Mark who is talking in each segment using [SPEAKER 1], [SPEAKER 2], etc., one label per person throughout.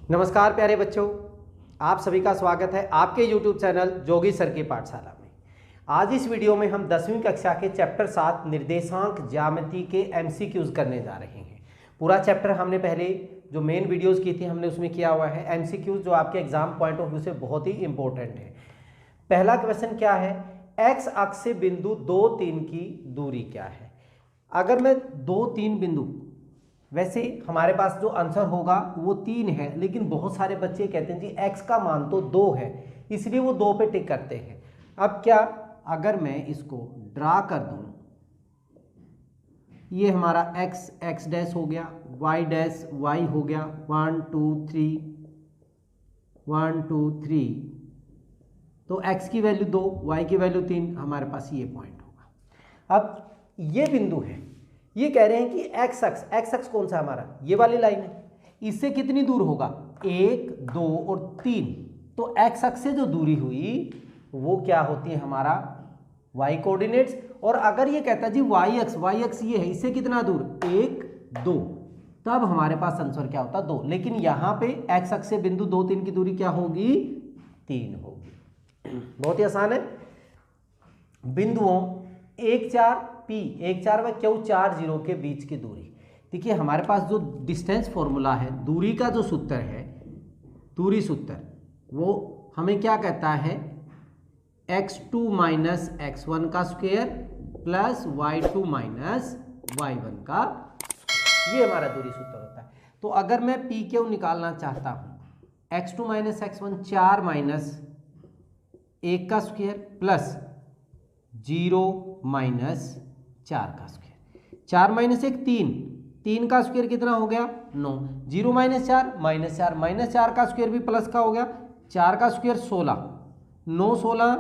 [SPEAKER 1] नमस्कार प्यारे बच्चों, आप सभी का स्वागत है आपके YouTube चैनल जोगी सर की पाठशाला में। आज इस वीडियो में हम 10वीं कक्षा के चैप्टर 7 निर्देशांक ज्यामिति के MCQs करने जा रहे हैं। पूरा चैप्टर हमने पहले जो मेन वीडियोस की थी हमने उसमें किया हुआ है। MCQs जो आपके एग्जाम पॉइंट ऑफ व्यू से बहुत ही इंपॉर्टेंट है। पहला क्वेश्चन क्या है, एक्स अक्ष से बिंदु 2, 3 की दूरी क्या है। अगर मैं 2, 3 बिंदु, वैसे हमारे पास जो आंसर होगा वो 3 है, लेकिन बहुत सारे बच्चे कहते हैं जी x का मान तो 2 है, इसलिए वो 2 पे टिक करते हैं। अब क्या, अगर मैं इसको ड्रा कर दूं, ये हमारा x डैश हो गया, y डैश y हो गया, 1 2 3 1 2 3, तो x की वैल्यू 2, y की वैल्यू 3, हमारे पास ये पॉइंट होगा। अब ये बिंदु है, ये कह रहे हैं कि एक्स अक्ष कौन सा हमारा, ये वाली लाइन है, इससे कितनी दूर होगा 1 2 और 3, तो एक्स अक्ष से जो दूरी हुई वो क्या होती है हमारा y कोऑर्डिनेट्स। और अगर ये कहता है जी y अक्ष ये है, इससे कितना दूर 1 2, तब हमारे पास आंसर क्या होता 2। लेकिन यहाँ पे एक्स अक्ष से बिंदु 2 3 की दूरी क्या होगी 3 होगी। बहुत ही आसान है। बिंदुओं 1 4 P 1 4 व Q 4 0 के बीच की दूरी। देखिए हमारे पास जो डिस्टेंस फॉर्मूला है, दूरी का जो सूत्र है, दूरी सूत्र, वो हमें क्या कहता है x2 माइनस x1 का square plus y2 minus y1 का, ये हमारा दूरी सूत्र होता है। तो अगर मैं PQ निकालना चाहता हूं, x2 माइनस x1 4 माइनस 1 का स्क्वायर प्लस 0 माइनस 4 का स्क्वायर, 4 माइनस 1 3, 3 का स्क्वायर कितना हो गया 9, 0 माइनस 4 माइनस 4, माइनस 4 का स्क्वायर भी प्लस का हो गया, 4 का स्क्वायर 16, 9 16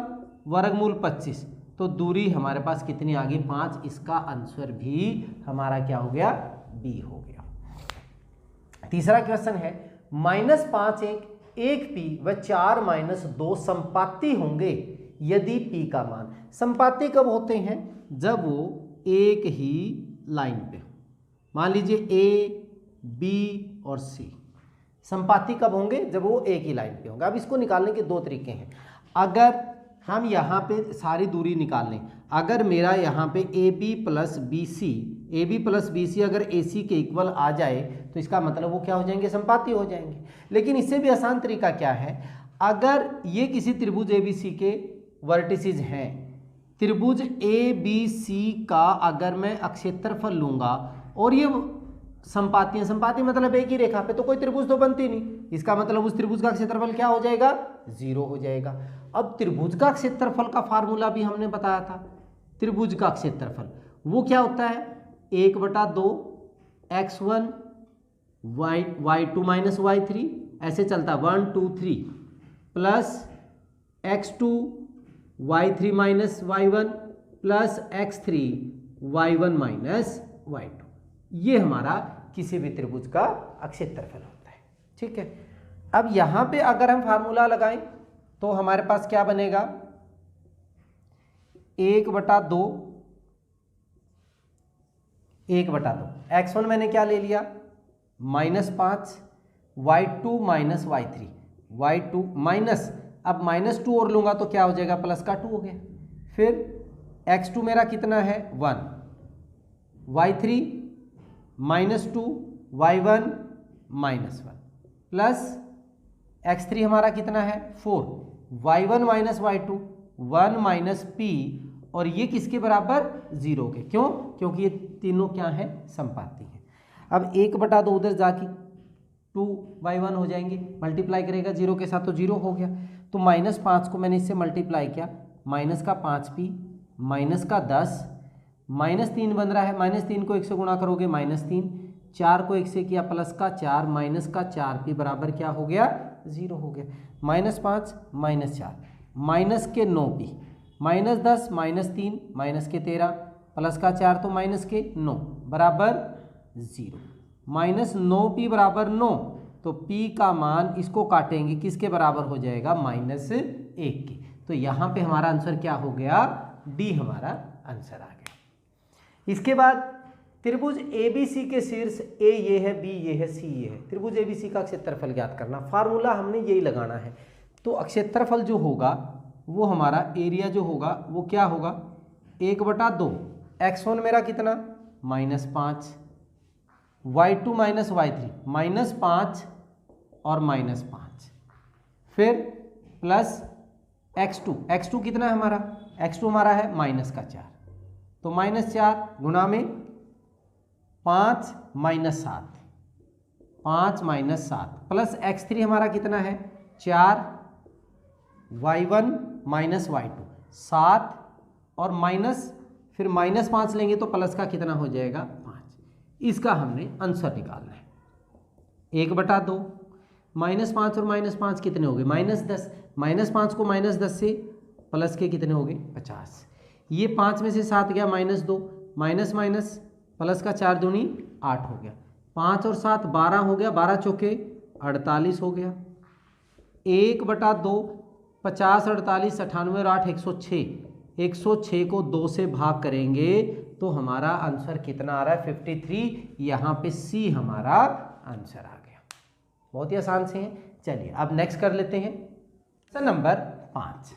[SPEAKER 1] वर्गमूल 25, तो दूरी हमारे पास कितनी आ गई 5। इसका आंसर भी हमारा क्या हो गया बी हो गया। तीसरा क्वेश्चन है, -5 1 P व 4 -2 संपाती होंगे यदि P का मान, संपाती कब होते हैं जब वो एक ही लाइन पे हो। मान लीजिए A B और C, संपाती कब होंगे जब वो एक ही लाइन पे होंगे। अब इसको निकालने के दो तरीके हैं। अगर हम यहाँ पे सारी दूरी निकाल लें, अगर मेरा यहाँ पे AB प्लस बी सी अगर AC के इक्वल आ जाए तो इसका मतलब वो क्या हो जाएंगे संपाती हो जाएंगे। लेकिन इससे भी आसान तरीका क्या है, अगर ये किसी त्रिभुज ABC के वर्टिसेस हैं, त्रिभुज ABC का अगर मैं क्षेत्रफल लूंगा और ये संपाती है, संपाती मतलब एक ही रेखा पे, तो कोई त्रिभुज तो बनती नहीं, इसका मतलब उस त्रिभुज का क्षेत्रफल क्या हो जाएगा 0 हो जाएगा। अब त्रिभुज का क्षेत्रफल का फार्मूला भी हमने बताया था, त्रिभुज का क्षेत्रफल वो क्या होता है 1/2 x1 y2 माइनस y3, ऐसे चलता है 1 2 3 plus x2 y3 minus y1 plus x3 y1 minus y2, ये हमारा किसी भी त्रिभुज का क्षेत्रफल होता है। ठीक है, अब यहां पे अगर हम फार्मूला लगाएं तो हमारे पास क्या बनेगा 1/2 x1 मैंने क्या ले लिया -5, y2 minus y3, y2 minus, अब -2 और लूंगा तो क्या हो जाएगा प्लस का 2 हो गया, फिर x2 मेरा कितना है 1, y3 -2, y1 -1 प्लस x3 हमारा कितना है 4, y1 minus y2 1 minus p, और ये किसके बराबर 0 के, क्यों, क्योंकि ये तीनों क्या है संपाती हैं। अब 1/2 उधर जाके 2y1 हो जाएंगे, मल्टीप्लाई करेगा 0 के साथ तो 0 हो गया, तो -5 को मैंने इससे मल्टीप्लाई किया, माइनस का 5p माइनस का 10, -3 बन रहा है, -3 को 1 से गुणा करोगे -3, 4 को 1 से किया प्लस का 4, माइनस का 4p बराबर क्या हो गया 0 हो गया, -5 -4 माइनस के 9p, -10 -3 माइनस के 13 प्लस का 4 तो माइनस के 9 बराबर 0, -9p बराबर 9, तो p का मान इसको काटेंगे किसके बराबर हो जाएगा -1 के, तो यहाँ पे हमारा आंसर क्या हो गया डी, हमारा आंसर आ गया। इसके बाद त्रिभुज ABC के शीर्ष A ये है, B ये है, C ये है। त्रिभुज ABC का क्षेत्रफल ज्ञात करना, फार्मूला हमने यही लगाना है। तो क्षेत्रफल जो होगा वो हमारा एरिया जो होगा वो क्या होगा, 1/2। x1 मेरा कितना -5, y2 माइनस y3 -5 और -5, फिर प्लस x2 कितना है हमारा, x2 हमारा है -4, तो -4 गुणा में 5 -7, 5 -7 प्लस x3 हमारा कितना है 4, y1 माइनस y2 7 और माइनस फिर -5 लेंगे तो प्लस का कितना हो जाएगा 5। इसका हमने आंसर निकालना है 1/2। -5 और -5 कितने हो गए -10, -5 को -10 से प्लस के कितने हो गए 50। ये 5 में से 7 गया -2, माइनस माइनस प्लस का 4 दूनी 8 हो गया, 5 और 7 12 हो गया, 12 चौके 48 हो गया। 1/2 50 48 98 और 8 106, 106 को 2 से भाग करेंगे तो हमारा आंसर कितना आ रहा है 53। यहाँ पे सी हमारा आंसर आ गया। बहुत ही आसान से हैं। चलिए अब नेक्स्ट कर लेते हैं क्वेश्चन नंबर 5।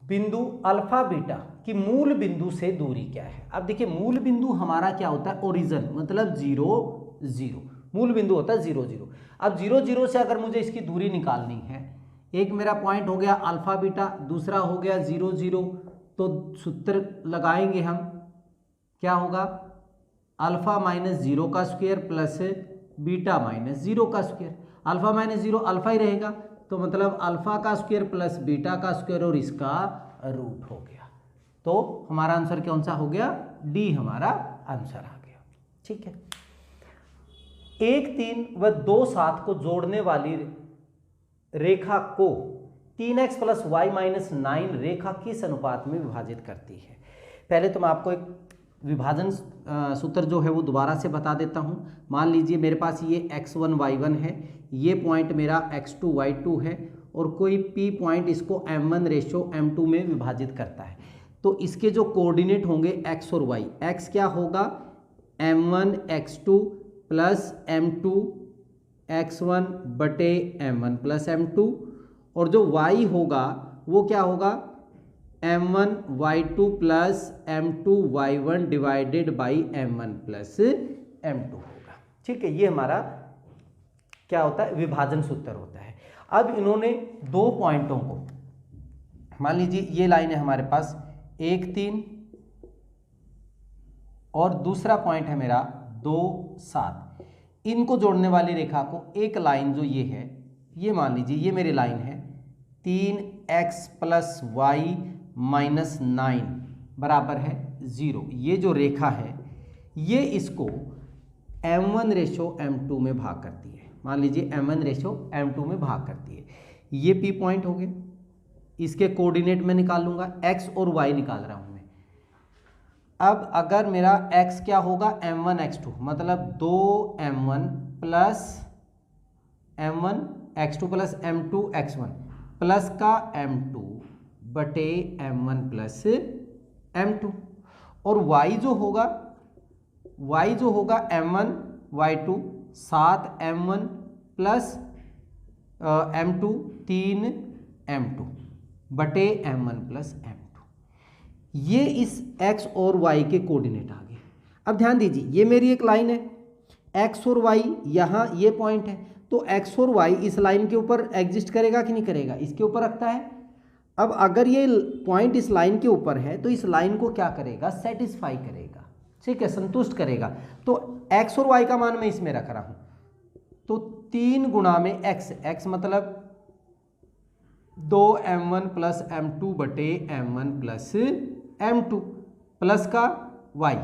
[SPEAKER 1] बिंदु अल्फा बीटा की मूल बिंदु से दूरी क्या है। अब देखिए मूल बिंदु हमारा क्या होता है ओरिजिन, मतलब 0 0, मूल बिंदु होता है 0 0। अब 0 0 से अगर मुझे इसकी दूरी निकालनी है, एक मेरा पॉइंट हो गया अल्फा बीटा, दूसरा हो गया 0 0, तो सूत्र लगाएंगे हम, क्या होगा अल्फा -0 का स्क्वायर प्लस बीटा -0 का स्क्वायर। अल्फा -0 अल्फा ही रहेगा, तो मतलब अल्फा का स्क्वायर प्लस बीटा का स्क्वायर और इसका रूट हो गया। तो हमारा आंसर कौन सा हो गया, डी हमारा आंसर आ गया। ठीक है। 1 3 व 2 7 को जोड़ने वाली रेखा को 3x + y - 9 रेखा किस अनुपात में विभाजित करती है। पहले तो मैं आपको एक विभाजन सूत्र जो है वो दोबारा से बता देता हूँ। मान लीजिए मेरे पास ये x1 y1 है, ये पॉइंट मेरा x2 y2 है और कोई p पॉइंट इसको m1:m2 में विभाजित करता है। तो इसके जो कोऑर्डिनेट होंगे x और y, x क्या होगा m1 x2 + m2 x1 बटे m1 + m2, और जो y होगा वो क्या होगा m1 y2 + m2 y1 divided by m1 + m2 होगा। ठीक है, ये हमारा क्या होता है विभाजन सूत्र होता है। अब इन्होंने दो पॉइंटों को, मान लीजिए ये लाइन है हमारे पास 1 3 और दूसरा पॉइंट है मेरा 2 7, इनको जोड़ने वाली रेखा को एक लाइन जो ये है, ये मान लीजिए ये मेरी लाइन है 3x + y - 9 बराबर है 0। ये जो रेखा है ये इसको m1:m2 में भाग करती है। मान लीजिए m1:m2 में भाग करती है। ये P पॉइंट हो गए, इसके कोऑर्डिनेट में निकाल लूंगा, x और y निकाल रहा हूं मैं। अब अगर मेरा x क्या होगा m1 x2, मतलब 2m1 + m1 x2 + m2 x1 plus का m2 बटे m1 + m2, और y जो होगा m1 y2 7m1 + m2 3m2 बटे m1 + m2। ये इस x और y के कोऑर्डिनेट आ गए। अब ध्यान दीजिए ये मेरी एक लाइन है, x और y यहाँ ये पॉइंट है, तो x और y इस लाइन के ऊपर एग्जिस्ट करेगा कि नहीं करेगा, इसके ऊपर रखता है। अब अगर ये पॉइंट इस लाइन के ऊपर है तो इस लाइन को क्या करेगा सेटिस्फाई करेगा, ठीक है, संतुष्ट करेगा। तो x और y का मान मैं इसमें रख रहा हूं, तो 3 गुणा में x मतलब 2m1 + m2 बटे m1 + m2 प्लस का y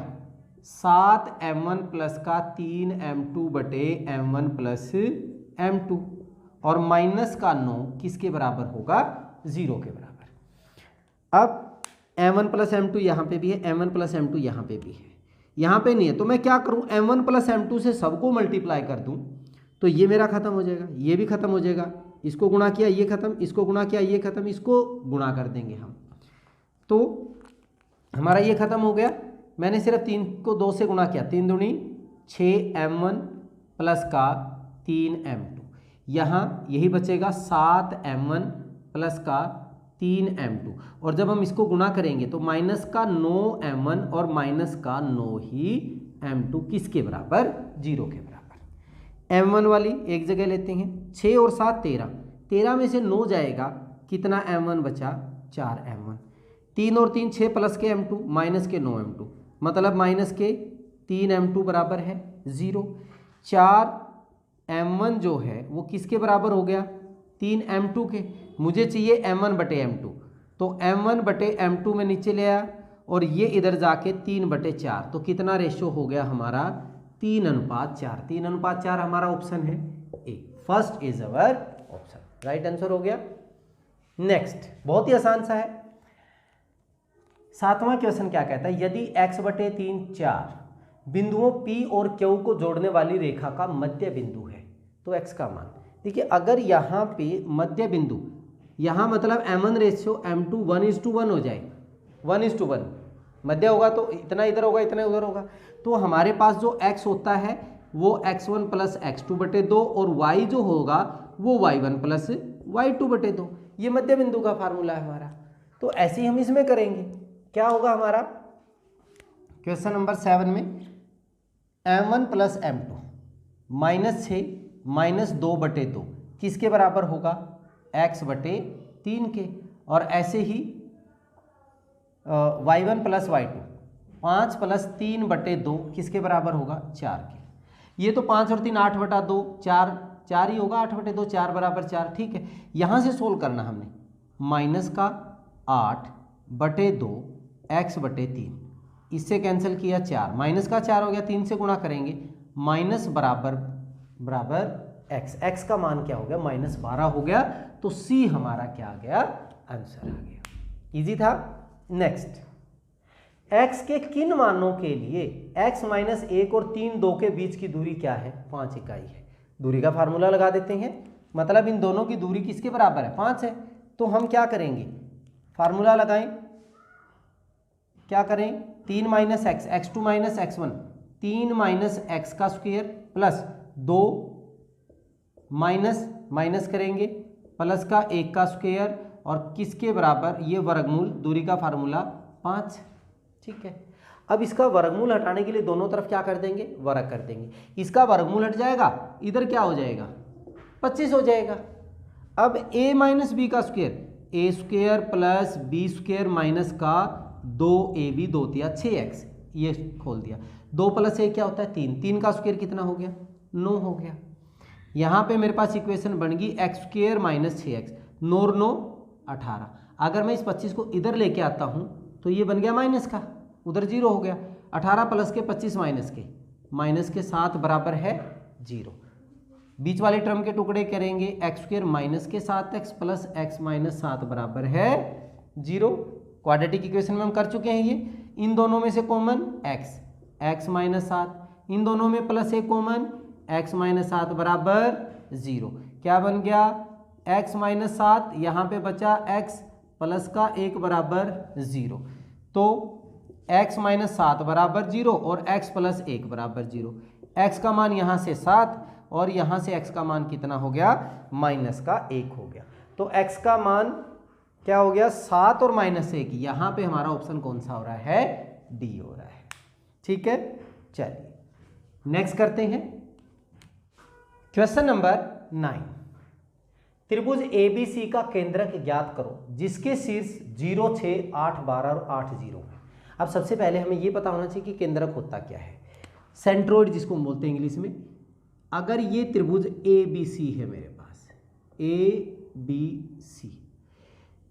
[SPEAKER 1] 7m1 प्लस का 3m2 बटे m1 + m2 और माइनस का 9 किसके बराबर होगा 0 के बराबर। अब m1 + m2 यहाँ पे भी है, m1 + m2 यहाँ पे भी है, यहाँ पे नहीं है, तो मैं क्या करूँ m1 + m2 से सबको मल्टीप्लाई कर दूँ तो ये मेरा खत्म हो जाएगा, ये भी खत्म हो जाएगा, इसको गुणा किया ये खत्म, इसको गुणा किया ये खत्म, इसको गुणा कर देंगे हम, तो हमारा ये खत्म हो गया, मैंने सिर्फ 3 को 2 से गुणा किया, 3 दूनी 6m1 प्लस का 3m2, यहाँ यही बचेगा 7m1 प्लस का 3m2, और जब हम इसको गुणा करेंगे तो माइनस का 9m1 और माइनस का 9 ही m2 किसके बराबर, 0 के बराबर। m1 वाली एक जगह लेते हैं, 6 और 7 13, 13 में से 9 जाएगा, कितना m1 बचा, 4m1, 3 और 3 6 प्लस के m2 माइनस के 9m2, मतलब माइनस के 3m2 बराबर है 0। 4m1 जो है वो किसके बराबर हो गया, 3m2 के। मुझे चाहिए m1 बटे m2, तो m1 बटे m2 में नीचे ले आया और ये इधर जाके 3/4, तो कितना रेशो हो गया हमारा, 3:4। 3:4 हमारा ऑप्शन है A, first is our option, right answer हो गया। नेक्स्ट बहुत ही आसान सा है, 7वां क्वेश्चन क्या कहता है, यदि x/3 4 बिंदुओं P और Q को जोड़ने वाली रेखा का मध्य बिंदु है तो x का मान। देखिए अगर यहाँ पे मध्य बिंदु, यहाँ मतलब m1 रेशियो m2 1:1 हो जाए, 1:1 मध्य होगा तो इतना इधर होगा इतना उधर होगा, तो हमारे पास जो x होता है वो x1 प्लस x2/2 और y जो होगा वो y1 प्लस y2/2, ये मध्य बिंदु का फार्मूला है हमारा। तो ऐसे ही हम इसमें करेंगे, क्या होगा हमारा क्वेश्चन नंबर 7 में, m1 प्लस m2 -6 -2/2 किसके बराबर होगा, x/3 के, और ऐसे ही y1 प्लस y2 5 प्लस 3/2 किसके बराबर होगा, 4 के। ये तो 5 और 3 8/2 4 ही होगा, 8/2 4 बराबर 4, ठीक है। यहाँ से सोल्व करना हमने, माइनस का 8/2 x/3, इससे कैंसिल किया 4, माइनस का 4 हो गया, 3 से गुणा करेंगे, माइनस बराबर x का मान क्या हो गया, -12 हो गया, तो C हमारा क्या आ गया, आंसर आ गया। इजी था। नेक्स्ट, x के किन मानों के लिए x - 1 और 3 2 के बीच की दूरी क्या है, 5 इकाई है। दूरी का फार्मूला लगा देते हैं, मतलब इन दोनों की दूरी किसके बराबर है, 5 है। तो हम क्या करेंगे, फार्मूला लगाएं, क्या करें, 3 - x, x2 - x1, 3 - x का स्क्वायर प्लस 2 माइनस करेंगे प्लस का 1 का स्क्वायर, और किसके बराबर, ये वर्गमूल, दूरी का फार्मूला 5, ठीक है। अब इसका वर्गमूल हटाने के लिए दोनों तरफ क्या कर देंगे, वर्ग कर देंगे, इसका वर्गमूल हट जाएगा, इधर क्या हो जाएगा, 25 हो जाएगा। अब a - b का square, a² plus b² minus का 2ab 2 दिया 6x, ये खोल दिया, 2 + 1 क्या होता है 3, 3 का स्क्वायर कितना हो गया, 9 हो गया। यहाँ पे मेरे पास इक्वेशन बन गई x² - 6x, 9 और 9 18। अगर मैं इस 25 को इधर लेके आता हूँ तो ये बन गया माइनस का, उधर 0 हो गया, 18 प्लस के 25 माइनस के 7 बराबर है 0। बीच वाले टर्म के टुकड़े करेंगे, x² माइनस के 7x प्लस x - 7 बराबर है 0। क्वाड्रेटिक इक्वेशन में हम कर चुके हैं ये। इन दोनों में से कॉमन x - 7, इन दोनों में प्लस एक कॉमन x - 7 बराबर 0। क्या बन गया, x - 7, यहाँ पे बचा x प्लस का 1 बराबर 0, तो x - 7 बराबर 0 और x प्लस 1 बराबर 0। x का मान यहाँ से 7 और यहाँ से x का मान कितना हो गया, -1 हो गया। तो x का मान क्या हो गया, 7 और -1। यहाँ पे हमारा ऑप्शन कौन सा हो रहा है, डी हो रहा है, ठीक है। चलिए नेक्स्ट करते हैं, क्वेश्चन नंबर 9, त्रिभुज ABC का केंद्रक ज्ञात करो जिसके शीर्ष 0 6 8 12 और 8 0 है। अब सबसे पहले हमें यह पता होना चाहिए कि केंद्रक होता क्या है, सेंट्रोइड जिसको हम बोलते हैं इंग्लिश में। अगर ये त्रिभुज ABC है मेरे पास, ABC,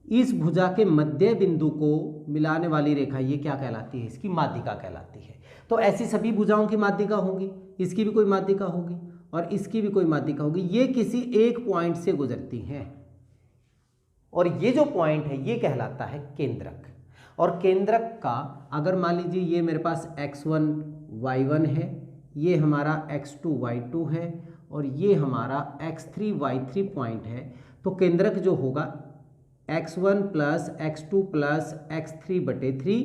[SPEAKER 1] इस भुजा के मध्य बिंदु को मिलाने वाली रेखा ये क्या कहलाती है, इसकी माध्यिका कहलाती है। तो ऐसी सभी भुजाओं की माध्यिका होगी, इसकी भी कोई माध्यिका होगी और इसकी भी कोई माध्यिका होगी। ये किसी एक पॉइंट से गुजरती हैं और ये जो पॉइंट है ये कहलाता है केंद्रक। और केंद्रक का अगर मान लीजिए ये मेरे पास x1 y1 है, ये हमारा x2 y2 है और ये हमारा x3 y3 पॉइंट है, तो केंद्रक जो होगा x1 plus x2 plus x3/3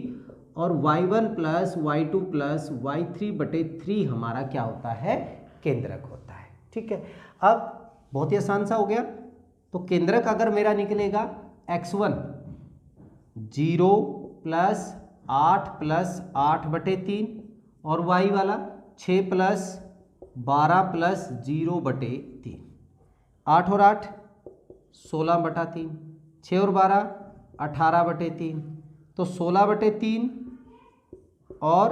[SPEAKER 1] और y1 plus y2 plus y3/3 हमारा क्या होता है, केंद्रक होता है। ठीक है, अब बहुत ही आसान सा हो गया। तो केंद्रक अगर मेरा निकलेगा x1 0 प्लस 8 प्लस 8/3 और y वाला 6 प्लस 12 प्लस 0/3, 8 और 8 16/3, 6 और 12 18/3, तो 16/3 और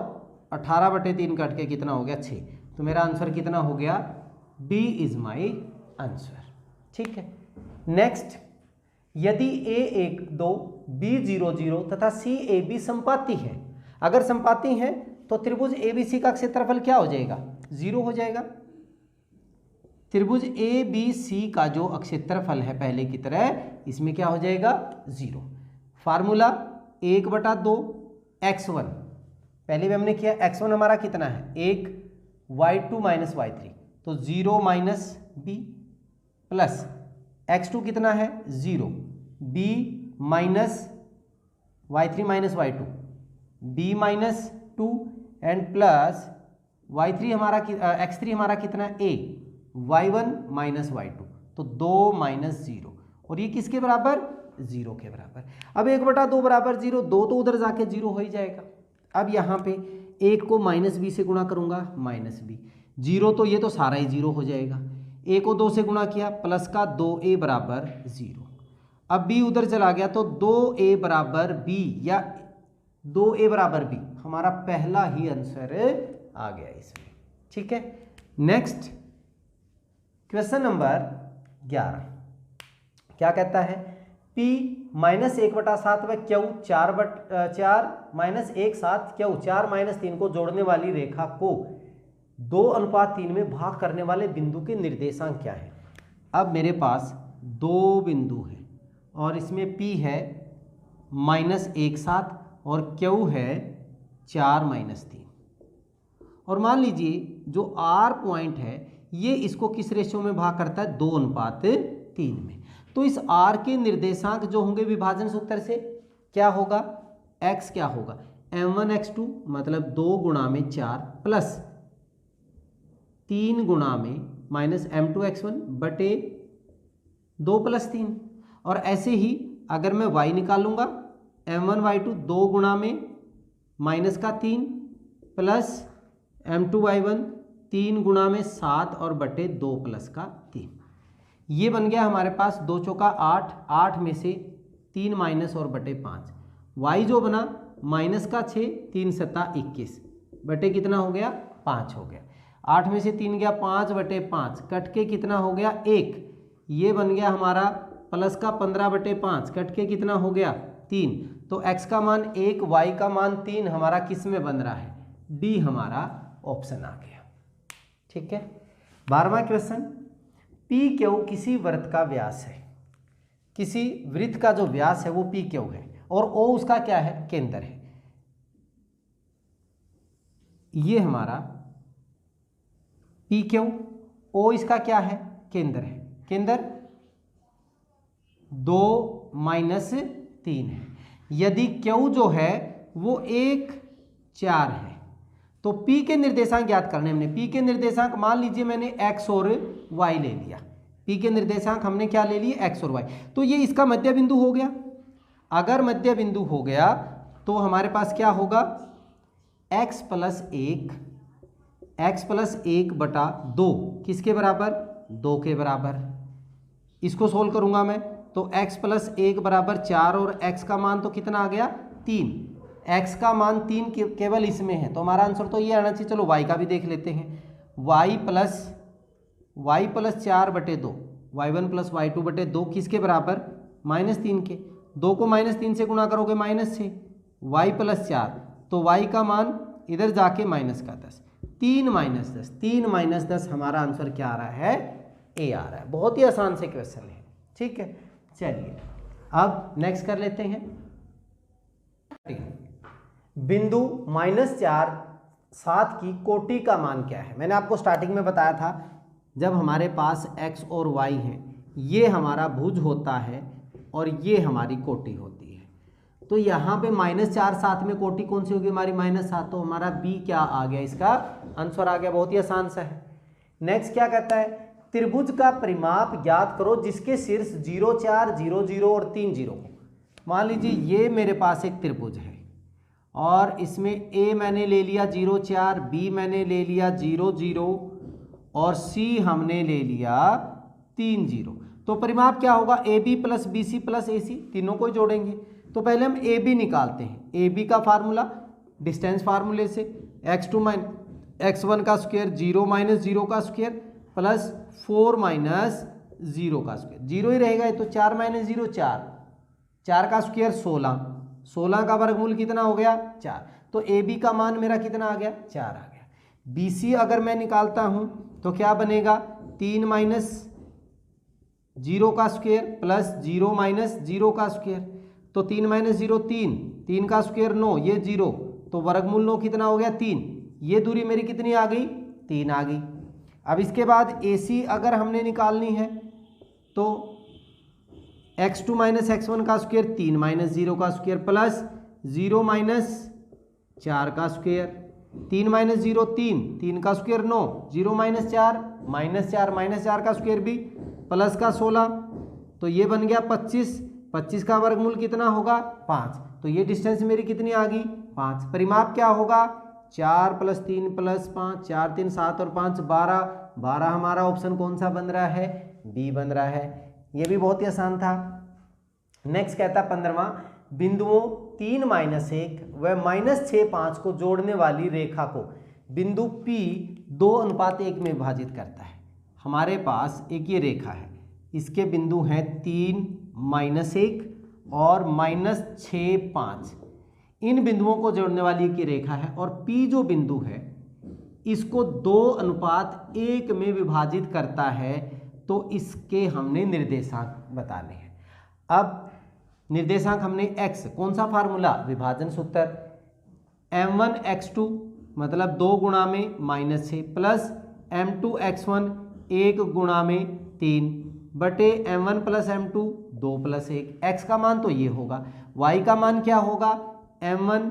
[SPEAKER 1] 18/3 कट के कितना हो गया 6। तो मेरा आंसर कितना हो गया, बी इज माई आंसर। ठीक है, नेक्स्ट, यदि a1 2 b0 0 तथा CAB संपाती है, अगर संपाती है तो त्रिभुज ABC का क्षेत्रफल क्या हो जाएगा, 0 हो जाएगा। त्रिभुज ABC का जो क्षेत्रफल है पहले की तरह, इसमें क्या हो जाएगा 0। फार्मूला 1/2 x1, पहले भी हमने किया, x1 हमारा कितना है 1, y2 माइनस y3, तो 0 माइनस b प्लस x2 कितना है 0, b minus y3 minus y2, b minus 2 and plus y3 हमारा x3 हमारा कितना है a, y1 माइनस y2, तो 2 माइनस 0, और ये किसके बराबर 0 के बराबर। अब 1/2 बराबर 0, 2 तो उधर जाके 0 हो ही जाएगा। अब यहाँ पे 1 को माइनस बी से गुणा करूँगा, माइनस बी, 0 तो ये तो सारा ही 0 हो जाएगा। a को 2 से गुणा किया, प्लस का 2a बराबर 0। अब b उधर चला गया तो 2a बराबर b या 2a बराबर b, हमारा पहला ही आंसर आ गया इसमें। ठीक है, नेक्स्ट क्वेश्चन नंबर 11 क्या कहता है, p माइनस 1/7 व q 4 माइनस 1/7 q 4 माइनस 3 को जोड़ने वाली रेखा को 2:3 में भाग करने वाले बिंदु के निर्देशांक क्या है। अब मेरे पास दो बिंदु हैं और इसमें p है माइनस 1/7 और q है 4 माइनस 3, और मान लीजिए जो r पॉइंट है ये इसको किस रेशियो में भाग करता है, 2:3 में। तो इस r के निर्देशांक जो होंगे विभाजन सूत्र से क्या होगा, x क्या होगा m1 x2 मतलब 2 गुणा में 4 प्लस 3 गुणा में माइनस m2 x1 बटे 2 प्लस 3, और ऐसे ही अगर मैं y निकालूंगा m1 y2 2 गुणा में माइनस का 3 प्लस m2 y1 3 गुणा में 7 और बटे 2 प्लस का 3, ये बन गया हमारे पास 2 चौका 8, 8 में से 3 माइनस और बटे 5, y जो बना माइनस का 6, 3 सत्ता 21 बटे कितना हो गया 5 हो गया, 8 में से 3 गया 5 बटे 5 कट के कितना हो गया 1, ये बन गया हमारा प्लस का 15/5 कट के कितना हो गया 3, तो x का मान 1 y का मान 3 हमारा किस में बन रहा है, डी हमारा ऑप्शन आ गया। ठीक है, 12वां क्वेश्चन, पी क्यू किसी वृत्त का व्यास है, किसी वृत्त का जो व्यास है वो पी क्यू है और ओ उसका क्या है, केंद्र है। ये हमारा पी क्यू, ओ इसका क्या है, केंद्र है। केंद्र 2 माइनस 3 है। यदि क्यू जो है वो 1 4 है तो P के निर्देशांक ज्ञात करने, हमने P के निर्देशांक मान लीजिए मैंने x और y ले लिया, P के निर्देशांक हमने क्या ले लिए x और y, तो ये इसका मध्य बिंदु हो गया। अगर मध्य बिंदु हो गया तो हमारे पास क्या होगा x प्लस 1 बटा 2 किसके बराबर, 2 के बराबर। इसको सोल्व करूंगा मैं तो x प्लस 1 बराबर 4 और x का मान तो कितना आ गया 3, x का मान 3 केवल इसमें है तो हमारा आंसर तो ये आना चाहिए। चलो y का भी देख लेते हैं, y plus 4/2 y1 plus y2 बटे 2 किसके बराबर, -3 के। 2 को -3 से गुणा करोगे -6, y प्लस 4 तो y का मान इधर जाके माइनस का 10, 3 माइनस 10 हमारा आंसर क्या आ रहा है, ए आ रहा है। बहुत ही आसान से क्वेश्चन है। ठीक है, चलिए अब नेक्स्ट कर लेते हैं। बिंदु -4 7 की कोटि का मान क्या है। मैंने आपको स्टार्टिंग में बताया था जब हमारे पास x और y है, ये हमारा भुज होता है और ये हमारी कोटि होती है। तो यहाँ पे -4 साथ में कोटि कौन सी होगी हमारी -7, तो हमारा बी क्या आ गया, इसका आंसर आ गया। बहुत ही आसान सा है। नेक्स्ट क्या कहता है, त्रिभुज का परिमाप ज्ञात करो जिसके शीर्ष 0 4 0 0 और 3 0 हो। मान लीजिए ये मेरे पास एक त्रिभुज है और इसमें ए मैंने ले लिया 0 4, बी मैंने ले लिया 0 0 और सी हमने ले लिया 3 0। तो परिमाप क्या होगा, A B plus B C plus A C, तीनों को जोड़ेंगे। तो पहले हम ए बी निकालते हैं। ए बी का फार्मूला डिस्टेंस फार्मूले से x2 x1 का स्क्वायर 0 - 0 का स्क्वायर प्लस 4 - 0 का स्क्वायर, 0 ही रहेगा तो 4 - 0 4, 4 का स्क्वायर 16, 16 का वर्गमूल कितना हो गया 4। तो ए बी का मान मेरा कितना आ गया 4 आ गया। बी सी अगर मैं निकालता हूं तो क्या बनेगा 3 - 0 का स्क्वायर प्लस 0 - 0 का स्क्वायर। तो 3 - 0 3, 3 का स्क्वायर 9, ये 0, तो वर्गमूल 9 कितना हो गया 3। ये दूरी मेरी कितनी आ गई 3 आ गई। अब इसके बाद ए सी अगर हमने निकालनी है तो x2 - x1 का स्क्वायर 3 - 0 का स्क्वायर प्लस 0 - 4 का स्क्वायर, 3 - 0 3, 3 का स्क्वायर 9, 0 - 4 -4 का स्क्वायर भी प्लस का 16, तो ये बन गया 25, 25 का वर्गमूल कितना होगा 5। तो ये डिस्टेंस मेरी कितनी आ गई 5। परिमाप क्या होगा 4 + 3 + 5, 4 3 7 और 5 12, 12 हमारा ऑप्शन कौन सा बन रहा है बी बन रहा है। ये भी बहुत ही आसान था। नेक्स्ट कहता है 15वां, बिंदुओं 3 - 1 व -6 5 को जोड़ने वाली रेखा को बिंदु P 2:1 में विभाजित करता है। हमारे पास एक ये रेखा है, इसके बिंदु हैं 3 - 1 और -6 5। इन बिंदुओं को जोड़ने वाली की रेखा है और P जो बिंदु है इसको 2:1 में विभाजित करता है। तो इसके हमने निर्देशांक बताने हैं। अब निर्देशांक हमने x, कौन सा फार्मूला विभाजन सूत्र, m1 x2 मतलब 2 गुणा में -6 प्लस m2 x1 1 गुणा में 3 बटे m1 + m2 2 + 1। x का मान तो ये होगा, y का मान क्या होगा m1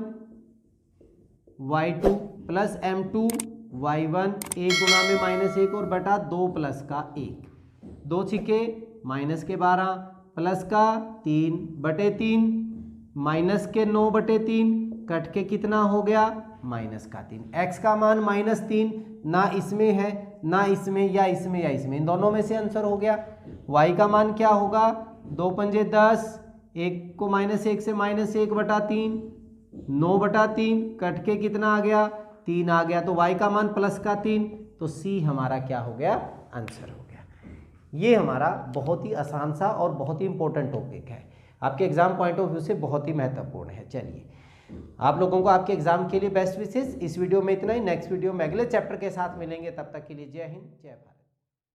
[SPEAKER 1] y2 plus m2 y1 1 गुणा में -1 और बटा 2 प्लस का 1, 2 छिके माइनस के 12 प्लस का 3 बटे 3 माइनस के 9 बटे 3 कट के कितना हो गया -3। x का मान -3 ना इसमें है ना इसमें या इसमें या इसमें, इन दोनों में से आंसर हो गया। y का मान क्या होगा 2 पंजे 10, 1 को -1 से -1 बटा 3, 9 बटा 3 कट के कितना आ गया 3 आ गया। तो y का मान +3, तो c हमारा क्या हो गया आंसर हो गया। ये हमारा बहुत ही आसान सा और बहुत ही इंपॉर्टेंट टॉपिक है, आपके एग्जाम पॉइंट ऑफ व्यू से बहुत ही महत्वपूर्ण है। चलिए आप लोगों को आपके एग्जाम के लिए बेस्ट विशेष। इस वीडियो में इतना ही, नेक्स्ट वीडियो में अगले चैप्टर के साथ मिलेंगे, तब तक के लिए जय हिंद जय भारत।